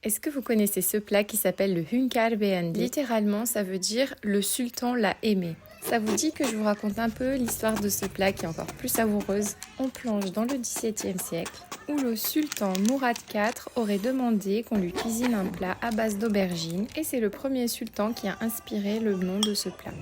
Est-ce que vous connaissez ce plat qui s'appelle le Hünkar Beğendi? Littéralement, ça veut dire le sultan l'a aimé. Ça vous dit que je vous raconte un peu l'histoire de ce plat qui est encore plus savoureuse? On plonge dans le XVIIe siècle où le sultan Mourad IV aurait demandé qu'on lui cuisine un plat à base d'aubergines et c'est le premier sultan qui a inspiré le nom de ce plat.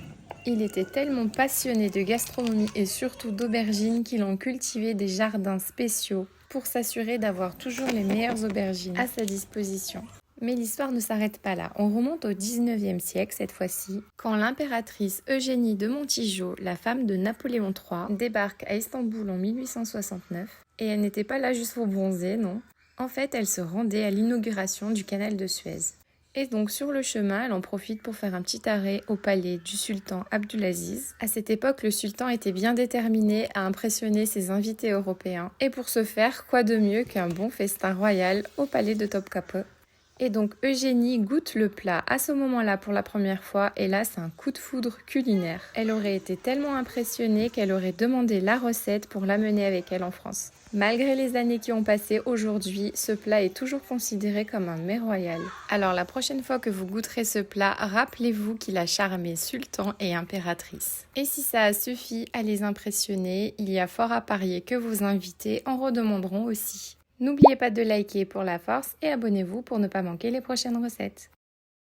Il était tellement passionné de gastronomie et surtout d'aubergines qu'il en cultivait des jardins spéciaux pour s'assurer d'avoir toujours les meilleures aubergines à sa disposition. Mais l'histoire ne s'arrête pas là. On remonte au 19e siècle cette fois-ci, quand l'impératrice Eugénie de Montijo, la femme de Napoléon III, débarque à Istanbul en 1869. Et elle n'était pas là juste pour bronzer, non. En fait, elle se rendait à l'inauguration du canal de Suez. Et donc sur le chemin, elle en profite pour faire un petit arrêt au palais du sultan Abdulaziz. À cette époque, le sultan était bien déterminé à impressionner ses invités européens. Et pour ce faire, quoi de mieux qu'un bon festin royal au palais de Topkapı. Et donc Eugénie goûte le plat à ce moment-là pour la première fois et là c'est un coup de foudre culinaire. Elle aurait été tellement impressionnée qu'elle aurait demandé la recette pour l'amener avec elle en France. Malgré les années qui ont passé, aujourd'hui, ce plat est toujours considéré comme un mets royal. Alors la prochaine fois que vous goûterez ce plat, rappelez-vous qu'il a charmé sultan et impératrice. Et si ça a suffi à les impressionner, il y a fort à parier que vos invités en redemanderont aussi. N'oubliez pas de liker pour la force et abonnez-vous pour ne pas manquer les prochaines recettes.